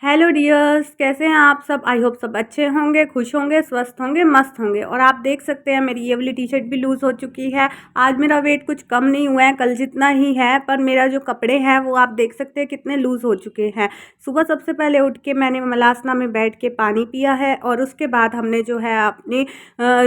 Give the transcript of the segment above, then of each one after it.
Hello dears, कैसे हैं आप सब। आई होप सब अच्छे होंगे, खुश होंगे, स्वस्थ होंगे, मस्त होंगे। और आप देख सकते हैं मेरी ये वाली टी शर्ट भी लूज़ हो चुकी है। आज मेरा वेट कुछ कम नहीं हुआ है, कल जितना ही है, पर मेरा जो कपड़े हैं वो आप देख सकते हैं कितने लूज़ हो चुके हैं। सुबह सबसे पहले उठ के मैंने मलासना में बैठ के पानी पिया है और उसके बाद हमने जो है अपनी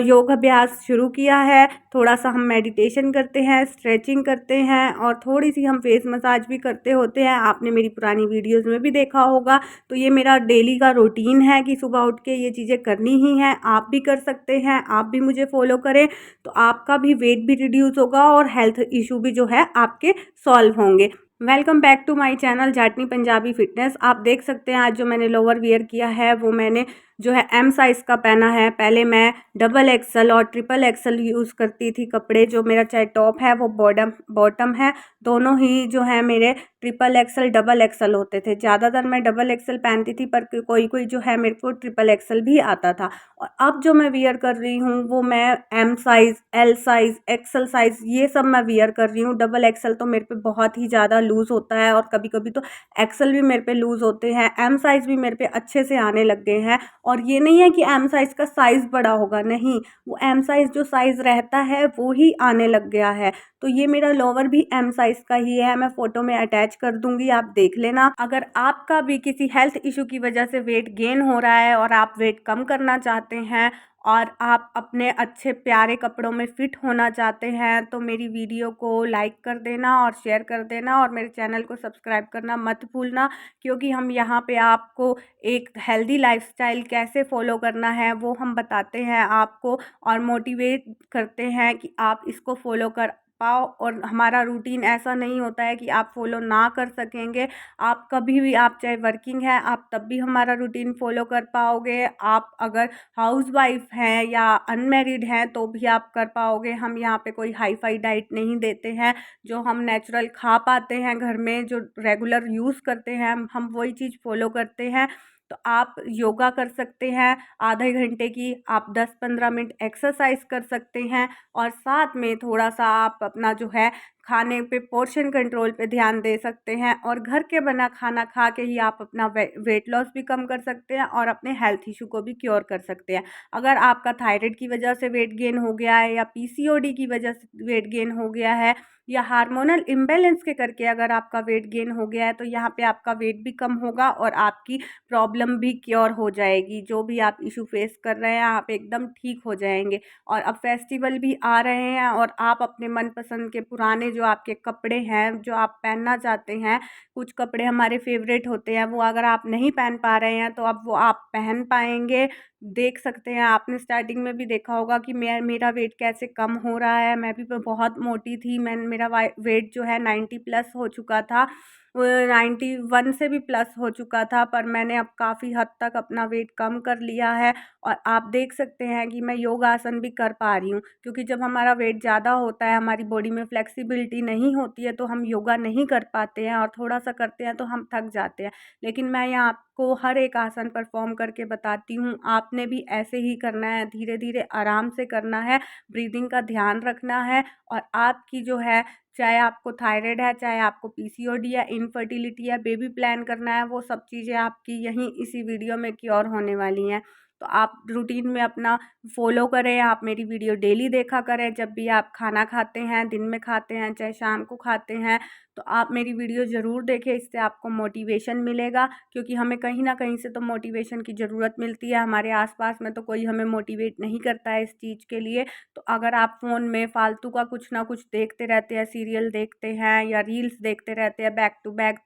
योग अभ्यास शुरू किया है। थोड़ा सा हम मेडिटेशन करते हैं, स्ट्रेचिंग करते हैं और थोड़ी सी हम फेस मसाज भी करते होते हैं। आपने मेरी पुरानी वीडियोज़ में भी देखा होगा। तो ये मेरा डेली का रूटीन है कि सुबह उठ के ये चीज़ें करनी ही हैं। आप भी कर सकते हैं, आप भी मुझे फॉलो करें तो आपका भी वेट भी रिड्यूस होगा और हेल्थ इशू भी जो है आपके सॉल्व होंगे। Welcome back to my channel Jatni Punjabi fitness. आप देख सकते हैं आज जो मैंने लोअर वियर किया है वो मैंने जो है एम साइज़ का पहना है। पहले मैं डबल एक्सल और ट्रिपल एक्सल यूज़ करती थी कपड़े। जो मेरा चाहे टॉप है वो बॉटम बॉटम है, दोनों ही जो है मेरे ट्रिपल एक्सल डबल एक्सल होते थे। ज़्यादातर मैं डबल एक्सल पहनती थी, पर कोई कोई जो है मेरे को ट्रिपल एक्सल भी आता था। और अब जो मैं वियर कर रही हूँ वो मैं M size, L size, XL size ये सब मैं वियर कर रही हूँ। डबल एक्सल तो मेरे पे बहुत ही ज़्यादा लूज़ होता है और कभी कभी तो एक्सल भी मेरे पे लूज़ होते हैं। एम साइज़ भी मेरे पे अच्छे से आने लग गए हैं। और ये नहीं है कि एम साइज़ का साइज़ बड़ा होगा, नहीं, वो एम साइज़ जो साइज़ रहता है वो ही आने लग गया है। तो ये मेरा लोवर भी एम साइज़ का ही है, मैं फ़ोटो में अटैच कर दूंगी, आप देख लेना। अगर आपका भी किसी हेल्थ इशू की वजह से वेट गेन हो रहा है और आप वेट कम करना चाहते हैं और आप अपने अच्छे प्यारे कपड़ों में फ़िट होना चाहते हैं तो मेरी वीडियो को लाइक कर देना और शेयर कर देना और मेरे चैनल को सब्सक्राइब करना मत भूलना। क्योंकि हम यहाँ पे आपको एक हेल्दी लाइफस्टाइल कैसे फॉलो करना है वो हम बताते हैं आपको और मोटिवेट करते हैं कि आप इसको फॉलो कर पाओ। और हमारा रूटीन ऐसा नहीं होता है कि आप फॉलो ना कर सकेंगे। आप कभी भी, आप चाहे वर्किंग है आप तब भी हमारा रूटीन फॉलो कर पाओगे। आप अगर हाउसवाइफ हैं या अनमेरिड हैं तो भी आप कर पाओगे। हम यहाँ पे कोई हाई फाई डाइट नहीं देते हैं। जो हम नेचुरल खा पाते हैं घर में, जो रेगुलर यूज़ करते हैं, हम वही चीज़ फॉलो करते हैं। तो आप योगा कर सकते हैं आधे घंटे की, आप 10-15 मिनट एक्सरसाइज कर सकते हैं और साथ में थोड़ा सा आप अपना जो है खाने पे पोर्शन कंट्रोल पे ध्यान दे सकते हैं। और घर के बना खाना खा के ही आप अपना वेट लॉस भी कम कर सकते हैं और अपने हेल्थ इशू को भी क्योर कर सकते हैं। अगर आपका थायराइड की वजह से वेट गेन हो गया है या पीसीओडी की वजह से वेट गेन हो गया है या हार्मोनल इम्बैलेंस के करके अगर आपका वेट गेन हो गया है तो यहाँ पे आपका वेट भी कम होगा और आपकी प्रॉब्लम भी क्योर हो जाएगी। जो भी आप इशू फेस कर रहे हैं आप एकदम ठीक हो जाएंगे। और अब फेस्टिवल भी आ रहे हैं और आप अपने मनपसंद के पुराने जो आपके कपड़े हैं जो आप पहनना चाहते हैं, कुछ कपड़े हमारे फेवरेट होते हैं, वो अगर आप नहीं पहन पा रहे हैं तो अब वो आप पहन पाएंगे। देख सकते हैं, आपने स्टार्टिंग में भी देखा होगा कि मेरा वेट कैसे कम हो रहा है। मैं भी बहुत मोटी थी, मेरा वेट जो है 90 प्लस हो चुका था, 91 से भी प्लस हो चुका था, पर मैंने अब काफ़ी हद तक अपना वेट कम कर लिया है। और आप देख सकते हैं कि मैं योगासन भी कर पा रही हूँ। क्योंकि जब हमारा वेट ज़्यादा होता है, हमारी बॉडी में फ्लेक्सिबिलिटी नहीं होती है तो हम योगा नहीं कर पाते हैं और थोड़ा सा करते हैं तो हम थक जाते हैं। लेकिन मैं यहाँ आपको हर एक आसन परफॉर्म करके बताती हूँ। आपने भी ऐसे ही करना है, धीरे धीरे आराम से करना है, ब्रीदिंग का ध्यान रखना है। और आपकी जो है, चाहे आपको थायराइड है, चाहे आपको पीसीओडी या इनफर्टिलिटी या बेबी प्लान करना है, वो सब चीज़ें आपकी यहीं इसी वीडियो में क्योर होने वाली हैं। तो आप रूटीन में अपना फॉलो करें, आप मेरी वीडियो डेली देखा करें। जब भी आप खाना खाते हैं, दिन में खाते हैं चाहे शाम को खाते हैं, तो आप मेरी वीडियो ज़रूर देखें, इससे आपको मोटिवेशन मिलेगा। क्योंकि हमें कहीं ना कहीं से तो मोटिवेशन की ज़रूरत मिलती है, हमारे आसपास में तो कोई हमें मोटिवेट नहीं करता है इस चीज़ के लिए। तो अगर आप फ़ोन में फालतू का कुछ ना कुछ देखते रहते हैं, सीरियल देखते हैं या रील्स देखते रहते हैं बैक टू बैक,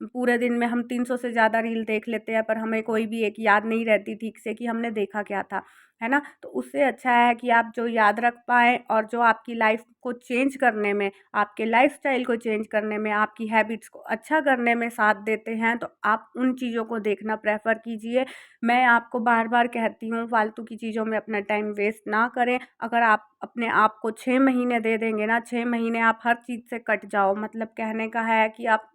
पूरे दिन में हम 300 से ज़्यादा रील देख लेते हैं पर हमें कोई भी एक याद नहीं रहती ठीक से कि हमने देखा क्या था, है ना। तो उससे अच्छा है कि आप जो याद रख पाएँ और जो आपकी लाइफ को चेंज करने में, आपके लाइफस्टाइल को चेंज करने में, आपकी हैबिट्स को अच्छा करने में साथ देते हैं, तो आप उन चीज़ों को देखना प्रेफर कीजिए। मैं आपको बार बार कहती हूँ फालतू की चीज़ों में अपना टाइम वेस्ट ना करें। अगर आप अपने आप को 6 महीने दे देंगे ना, 6 महीने आप हर चीज़ से कट जाओ। मतलब कहने का है कि आप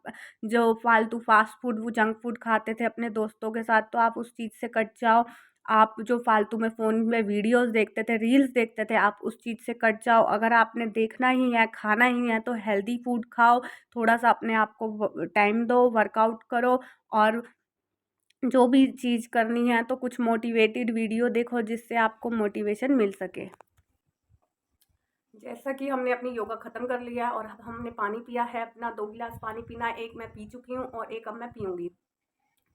जो फालतू फास्ट फूड, वो जंक फूड खाते थे अपने दोस्तों के साथ, तो आप उस चीज़ से कट जाओ। आप जो फालतू में फ़ोन में वीडियोस देखते थे, रील्स देखते थे, आप उस चीज़ से कट जाओ। अगर आपने देखना ही है, खाना ही है, तो हेल्दी फूड खाओ, थोड़ा सा अपने आप को टाइम दो, वर्कआउट करो और जो भी चीज़ करनी है तो कुछ मोटिवेटेड वीडियो देखो जिससे आपको मोटिवेशन मिल सके। जैसा कि हमने अपनी योगा ख़त्म कर लिया और अब हमने पानी पिया है अपना, 2 गिलास पानी पीना है, 1 मैं पी चुकी हूँ और 1 अब मैं पीऊँगी।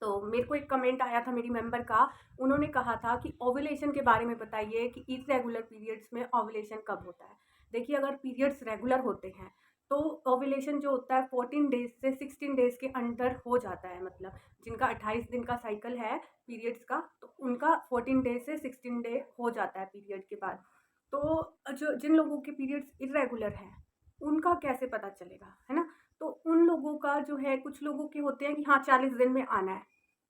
तो मेरे को एक कमेंट आया था मेरी मेंबर का, उन्होंने कहा था कि ओव्यूलेशन के बारे में बताइए कि इर्रेगुलर पीरियड्स में ओव्यूलेशन कब होता है। देखिए, अगर पीरियड्स रेगुलर होते हैं तो ओव्यूलेशन जो होता है 14 डेज़ से 16 डेज़ के अंदर हो जाता है। मतलब जिनका 28 दिन का साइकिल है पीरियड्स का, तो उनका 14 डेज़ से 16 डे हो जाता है पीरियड के बाद। तो जो जिन लोगों के पीरियड्स इर्रेगुलर हैं, उनका कैसे पता चलेगा, है ना? तो उन लोगों का जो है, कुछ लोगों के होते हैं कि हाँ 40 दिन में आना है।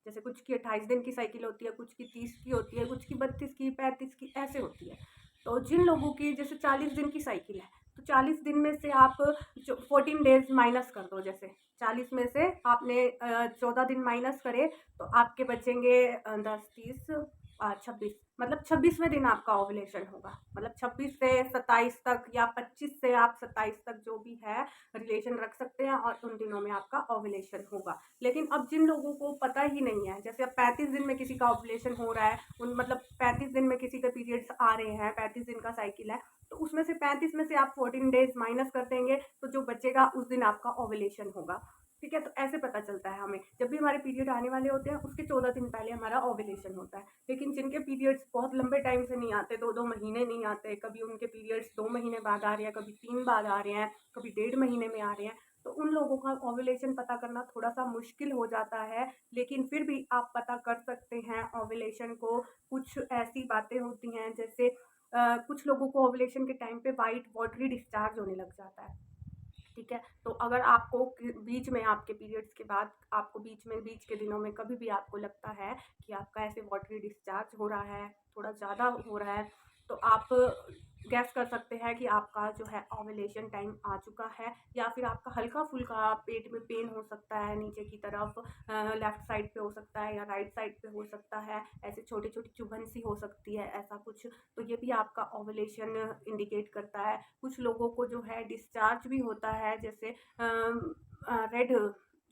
जैसे कुछ की 28 दिन की साइकिल होती है, कुछ की 30 की होती है, कुछ की 32 की, 35 की, ऐसे होती है। तो जिन लोगों की जैसे 40 दिन की साइकिल है, तो 40 दिन में से आप जो 14 डेज़ माइनस कर दो। जैसे 40 में से आपने 14 दिन माइनस करे तो आपके बचेंगे 10, 30, 26, मतलब 26वें दिन आपका ओव्यूलेशन होगा। मतलब 26 से 27 तक या 25 से आप 27 तक जो भी है रिलेशन रख सकते हैं और उन दिनों में आपका ओव्यूलेशन होगा। लेकिन अब जिन लोगों को पता ही नहीं है, जैसे अब 35 दिन में किसी का ओव्यूलेशन हो रहा है, उन मतलब 35 दिन में किसी के पीरियड्स आ रहे हैं, 35 दिन का साइकिल है, तो उसमें से 35 में से आप 14 डेज़ माइनस कर देंगे, तो जो बचेगा उस दिन आपका ओव्यूलेशन होगा। ठीक है? तो ऐसे पता चलता है हमें। जब भी हमारे पीरियड आने वाले होते हैं, उसके 14 दिन पहले हमारा ओव्यूलेशन होता है। लेकिन जिनके पीरियड्स बहुत लंबे टाइम से नहीं आते, 2-2 महीने नहीं आते, कभी उनके पीरियड्स 2 महीने बाद आ रहे हैं, कभी 3 बाद आ रहे हैं, कभी 1.5 महीने में आ रहे हैं, तो उन लोगों का ओव्यूलेशन पता करना थोड़ा-सा मुश्किल हो जाता है। लेकिन फिर भी आप पता कर सकते हैं ओव्यूलेशन को। कुछ ऐसी बातें होती हैं, जैसे कुछ लोगों को ओव्यूलेशन के टाइम पे व्हाइट वाटरी डिस्चार्ज होने लग जाता है। ठीक है? तो अगर आपको बीच में, आपके पीरियड्स के बाद आपको बीच में, बीच के दिनों में कभी भी आपको लगता है कि आपका ऐसे वाटरी डिस्चार्ज हो रहा है, थोड़ा ज़्यादा हो रहा है, तो आप गैस कर सकते हैं कि आपका जो है ओव्यूलेशन टाइम आ चुका है। या फिर आपका हल्का-फुल्का पेट में पेन हो सकता है नीचे की तरफ, लेफ्ट साइड पे हो सकता है या राइट साइड पे हो सकता है, ऐसे छोटी-छोटी चुभन सी हो सकती है, ऐसा कुछ। तो ये भी आपका ओव्यूलेशन इंडिकेट करता है। कुछ लोगों को जो है डिस्चार्ज भी होता है, जैसे रेड,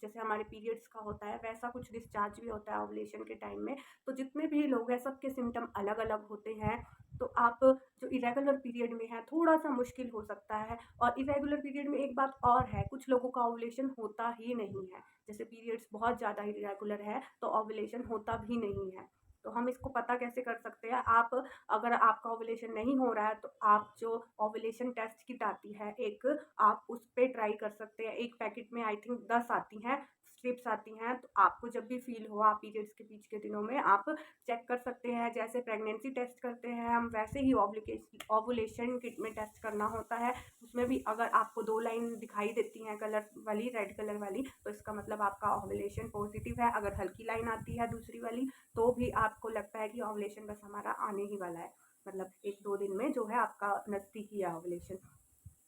जैसे हमारे पीरियड्स का होता है वैसा कुछ डिस्चार्ज भी होता है ओव्यूलेशन के टाइम में। तो जितने भी लोग हैं, सबके सिम्पटम अलग-अलग होते हैं। तो आप जो इरेगुलर पीरियड में है, थोड़ा-सा मुश्किल हो सकता है। और इरेगुलर पीरियड में एक बात और है, कुछ लोगों का ओव्यूलेशन होता ही नहीं है। जैसे पीरियड्स बहुत ज़्यादा इरेगुलर है तो ओव्यूलेशन होता भी नहीं है। तो हम इसको पता कैसे कर सकते हैं? आप, अगर आपका ओव्यूलेशन नहीं हो रहा है तो आप जो ओव्यूलेशन टेस्ट किट आती है एक, आप उस पे ट्राई कर सकते हैं। एक पैकेट में आई थिंक 10 आती हैं, स्ट्रिप्स आती हैं। तो आपको जब भी फ़ील हो, आप पीरियड्स के बीच के दिनों में आप चेक कर सकते हैं। जैसे प्रेगनेंसी टेस्ट करते हैं हम, वैसे ही ओव्यूलेशन किट में टेस्ट करना होता है। उसमें भी अगर आपको 2 लाइन दिखाई देती हैं कलर वाली, रेड कलर वाली, तो इसका मतलब आपका ओव्यूलेशन पॉजिटिव है। अगर हल्की लाइन आती है दूसरी वाली, तो भी आपको लगता है कि ओव्यूलेशन बस हमारा आने ही वाला है। मतलब 1-2 दिन में जो है आपका नज़दीक ही है ओव्यूलेशन,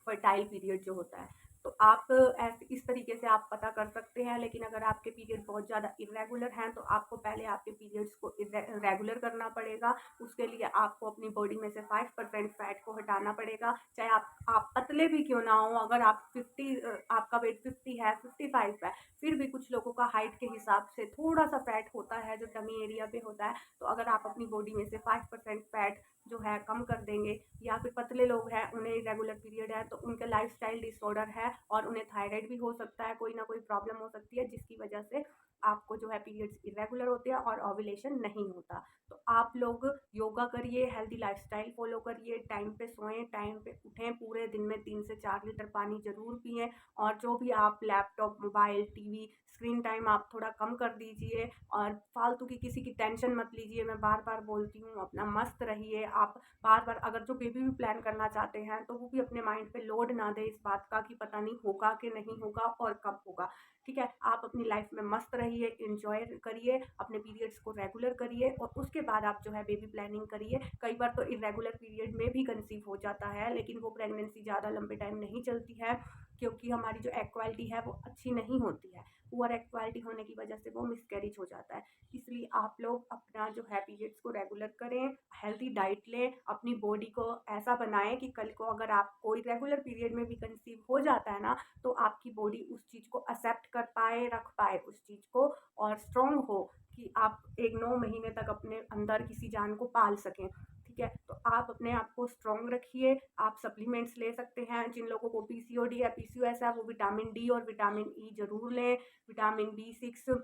फर्टाइल पीरियड जो होता है। तो आप ऐसे इस तरीके से आप पता कर सकते हैं। लेकिन अगर आपके पीरियड बहुत ज़्यादा इर्रेगुलर हैं, तो आपको पहले आपके पीरियड्स को रेगुलर करना पड़ेगा। उसके लिए आपको अपनी बॉडी में से 5% फैट को हटाना पड़ेगा। चाहे आप पतले भी क्यों ना हो, अगर आप 50, आपका वेट 50 है, 55 है, फिर भी कुछ लोगों का हाइट के हिसाब से थोड़ा-सा फैट होता है जो टमी एरिया पे होता है। तो अगर आप अपनी बॉडी में से 5% फैट जो है कम कर देंगे, या फिर पतले लोग हैं, उन्हें इरेगुलर पीरियड है तो उनका लाइफस्टाइल डिसऑर्डर है और उन्हें थायराइड भी हो सकता है, कोई ना कोई प्रॉब्लम हो सकती है जिसकी वजह से आपको जो है पीरियड्स इरेगुलर होते हैं और ओव्यूलेशन नहीं होता। तो आप लोग योगा करिए, हेल्दी लाइफस्टाइल फॉलो करिए, टाइम पे सोएं, टाइम पे उठें, पूरे दिन में 3 से 4 लीटर पानी ज़रूर पिएँ। और जो भी आप laptop, mobile, TV, screen time आप थोड़ा कम कर दीजिए और फालतू की किसी की टेंशन मत लीजिए। मैं बार-बार बोलती हूँ, अपना मस्त रहिए। आप बार-बार अगर जो बेबी भी प्लान करना चाहते हैं, तो वो भी अपने माइंड पे लोड ना दें इस बात का कि पता नहीं होगा कि नहीं होगा और कब होगा। ठीक है? आप अपनी लाइफ में मस्त रहिए, एन्जॉय करिए, अपने पीरियड्स को रेगुलर करिए और उसके बाद आप जो है बेबी प्लानिंग करिए। कई बार तो इर्रेगुलर पीरियड में भी कंसीव हो जाता है, लेकिन वो प्रेगनेंसी ज़्यादा लंबे टाइम नहीं चलती है, क्योंकि हमारी जो एग क्वालिटी है वो अच्छी नहीं होती है। पुअर एग क्वालिटी होने की वजह से वो मिसकैरेज हो जाता है। इसलिए आप लोग अपना जो है पीरियड्स को रेगुलर करें, हेल्दी डाइट लें, अपनी बॉडी को ऐसा बनाएं कि कल को अगर आपको इरेगुलर पीरियड में भी कंसीव हो जाता है ना, तो आपकी बॉडी उस चीज़ को एक्सेप्ट कर पाए, रख पाए उस चीज़ को और स्ट्रॉन्ग हो। कि आप 1-9 महीने तक अपने अंदर किसी जान को पाल सकें। ठीक है, तो आप अपने आप को स्ट्रॉन्ग रखिए। आप सप्लीमेंट्स ले सकते हैं। जिन लोगों को पीसीओडी या पीसीओएस है वो विटामिन डी और विटामिन ई ज़रूर लें, विटामिन B6।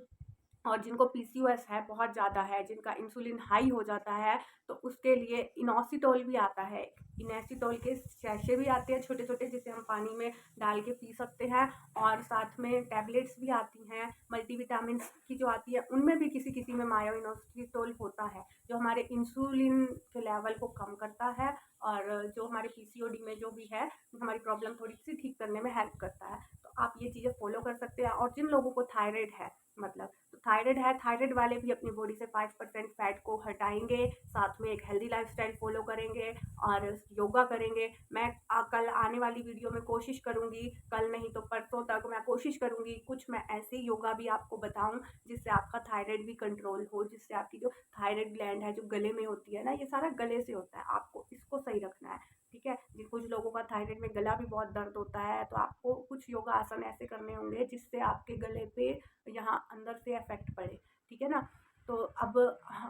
और जिनको पीसीओएस है बहुत ज़्यादा है, जिनका इंसुलिन हाई हो जाता है, तो उसके लिए इनॉसिटोल भी आता है। इनॉसिटोल के सैशे भी आते हैं छोटे छोटे, जिसे हम पानी में डाल के पी सकते हैं। और साथ में टैबलेट्स भी आती हैं मल्टीविटामिन की जो आती है, उनमें भी किसी किसी में मायो इनॉसिटोल होता है, जो हमारे इंसुलिन के लेवल को कम करता है और जो हमारे पीसीओडी में जो भी है हमारी प्रॉब्लम थोड़ी सी ठीक करने में हेल्प करता है। तो आप ये चीज़ें फॉलो कर सकते हैं। और जिन लोगों को थायराइड है, मतलब तो थायराइड है, थायराइड वाले भी अपनी बॉडी से 5% फैट को हटाएंगे, साथ में एक हेल्दी लाइफस्टाइल फॉलो करेंगे और योगा करेंगे। मैं कल आने वाली वीडियो में कोशिश करूँगी, कल नहीं तो परसों तक मैं कोशिश करूँगी कुछ मैं ऐसे योगा भी आपको बताऊँ जिससे आपका थायराइड भी कंट्रोल हो, जिससे आपकी जो थायराइड ग्लैंड है जो गले में होती है ना, ये सारा गले से होता है, आपको इसको सही रखना है। ठीक है, कुछ लोगों का थायराइड में गला भी बहुत दर्द होता है, तो आपको कुछ योगा आसन ऐसे करने होंगे जिससे आपके गले पे यहाँ अंदर से इफेक्ट पड़े। ठीक है ना। तो अब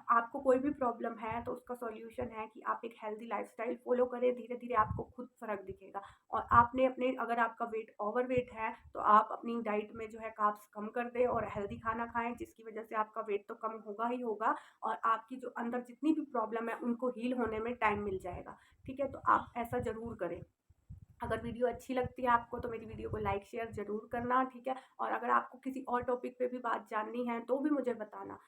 आपको कोई भी प्रॉब्लम है तो उसका सॉल्यूशन है कि आप एक हेल्दी लाइफस्टाइल फॉलो करें, धीरे धीरे आपको खुद फ़र्क दिखेगा। और आपने अपने अगर आपका वेट ओवर वेट है तो आप अपनी डाइट में जो है कार्ब्स कम कर दें और हेल्दी खाना खाएं, जिसकी वजह से आपका वेट तो कम होगा ही होगा और आपकी जो अंदर जितनी भी प्रॉब्लम है उनको हील होने में टाइम मिल जाएगा। ठीक है, तो आप ऐसा ज़रूर करें। अगर वीडियो अच्छी लगती है आपको तो मेरी वीडियो को लाइक शेयर ज़रूर करना। ठीक है, और अगर आपको किसी और टॉपिक पे भी बात जाननी है तो भी मुझे बताना।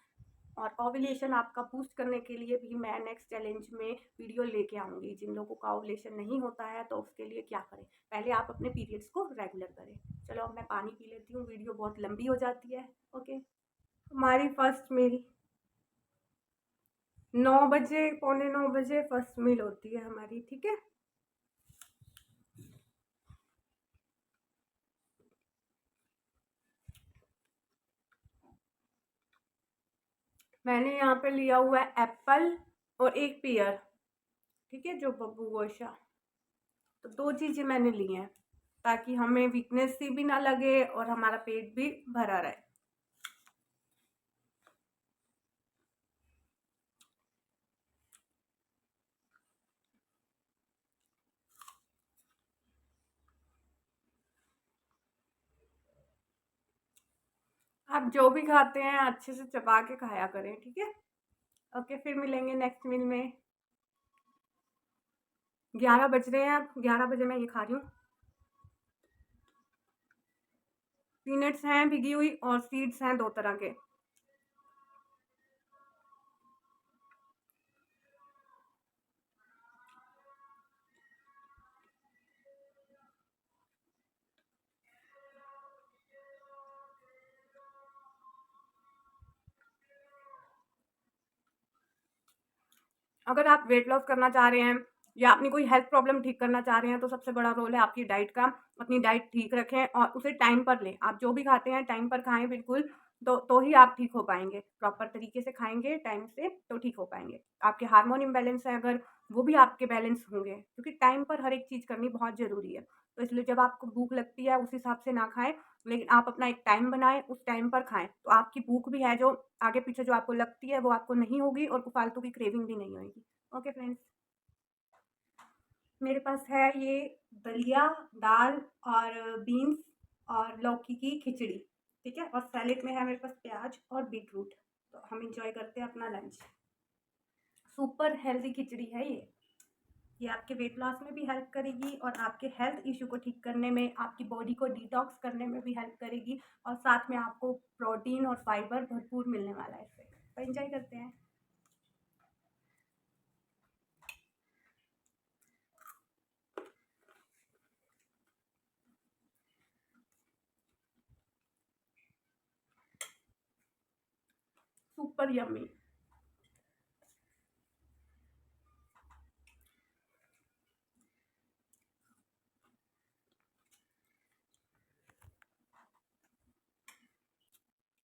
और ओव्यूलेशन आपका बूस्ट करने के लिए भी मैं नेक्स्ट चैलेंज में वीडियो लेके आऊँगी। जिन लोगों का ओव्यूलेशन नहीं होता है तो उसके लिए क्या करें, पहले आप अपने पीरियड्स को रेगुलर करें। चलो अब मैं पानी पी लेती हूँ, वीडियो बहुत लंबी हो जाती है। ओके, हमारी फर्स्ट मील 9 बजे, पौने 9 बजे फर्स्ट मील होती है हमारी। ठीक है, मैंने यहाँ पे लिया हुआ है एप्पल और एक पेयर। ठीक है, जो बब्बू गोशा, तो 2 चीज़ें मैंने ली हैं ताकि हमें वीकनेस सी भी ना लगे और हमारा पेट भी भरा रहे। आप जो भी खाते हैं अच्छे से चबा के खाया करें। ठीक है, ओके, फिर मिलेंगे नेक्स्ट मील में। 11 बज रहे हैं, अब 11 बजे मैं ये खा रही हूँ। पीनट्स हैं भिगी हुई और सीड्स हैं 2 तरह के। अगर आप वेट लॉस करना चाह रहे हैं या अपनी कोई हेल्थ प्रॉब्लम ठीक करना चाह रहे हैं तो सबसे बड़ा रोल है आपकी डाइट का। अपनी डाइट ठीक रखें और उसे टाइम पर लें। आप जो भी खाते हैं टाइम पर खाएं बिल्कुल, तो ही आप ठीक हो पाएंगे। प्रॉपर तरीके से खाएंगे टाइम से तो ठीक हो पाएंगे। आपके हार्मोन इम्बैलेंस है अगर, वो भी आपके बैलेंस होंगे, क्योंकि टाइम पर हर एक चीज़ करनी बहुत ज़रूरी है। तो इसलिए जब आपको भूख लगती है उस हिसाब से ना खाएं, लेकिन आप अपना एक टाइम बनाएं, उस टाइम पर खाएं, तो आपकी भूख भी है जो आगे पीछे जो आपको लगती है वो आपको नहीं होगी और फालतू की क्रेविंग भी नहीं होगी। ओके फ्रेंड्स, मेरे पास है ये दलिया, दाल और बीन्स और लौकी की खिचड़ी। ठीक है, और सैलेड में है मेरे पास प्याज और बीटरूट। तो हम इंजॉय करते हैं अपना लंच। सुपर हेल्दी खिचड़ी है ये आपके वेट लॉस में भी हेल्प करेगी और आपके हेल्थ इशू को ठीक करने में, आपकी बॉडी को डिटॉक्स करने में भी हेल्प करेगी। और साथ में आपको प्रोटीन और फाइबर भरपूर मिलने वाला है इससे। तो एंजॉय करते हैं। Super yummy.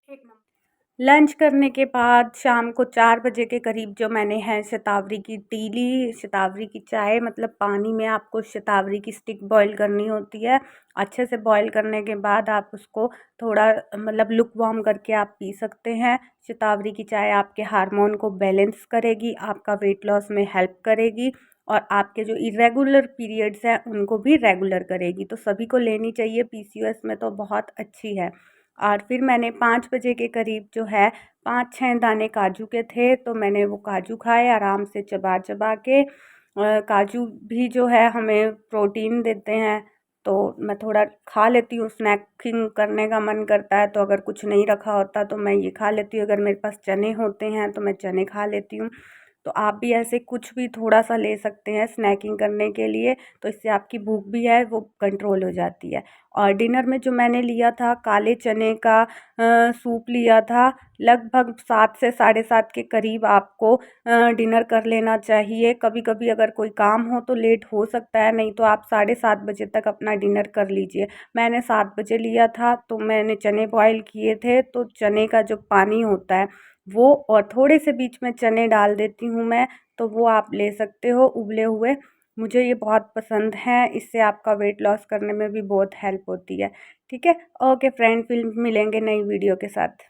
एक नंबर। लंच करने के बाद शाम को 4 बजे के करीब जो मैंने है शतावरी की टी ली, शतावरी की चाय, मतलब पानी में आपको शतावरी की स्टिक बॉईल करनी होती है। अच्छे से बॉईल करने के बाद आप उसको थोड़ा मतलब लुक वार्म करके आप पी सकते हैं। शतावरी की चाय आपके हार्मोन को बैलेंस करेगी, आपका वेट लॉस में हेल्प करेगी और आपके जो इरेगुलर पीरियड्स हैं उनको भी रेगुलर करेगी। तो सभी को लेनी चाहिए, पीसीओएस में तो बहुत अच्छी है। और फिर मैंने 5 बजे के करीब जो है 5-6 दाने काजू के थे, तो मैंने वो काजू खाए आराम से चबा चबा के। काजू भी जो है हमें प्रोटीन देते हैं, तो मैं थोड़ा खा लेती हूँ। स्नैकिंग करने का मन करता है तो अगर कुछ नहीं रखा होता तो मैं ये खा लेती हूँ, अगर मेरे पास चने होते हैं तो मैं चने खा लेती हूँ। तो आप भी ऐसे कुछ भी थोड़ा सा ले सकते हैं स्नैकिंग करने के लिए, तो इससे आपकी भूख भी है वो कंट्रोल हो जाती है। और डिनर में जो मैंने लिया था काले चने का सूप लिया था। लगभग 7 से 7:30 के करीब आपको डिनर कर लेना चाहिए। कभी कभी अगर कोई काम हो तो लेट हो सकता है, नहीं तो आप 7:30 बजे तक अपना डिनर कर लीजिए। मैंने 7 बजे लिया था, तो मैंने चने बॉईल किए थे, तो चने का जो पानी होता है वो और थोड़े से बीच में चने डाल देती हूँ मैं, तो वो आप ले सकते हो उबले हुए। मुझे ये बहुत पसंद है, इससे आपका वेट लॉस करने में भी बहुत हेल्प होती है। ठीक है, ओके फ्रेंड, फिर मिलेंगे नई वीडियो के साथ।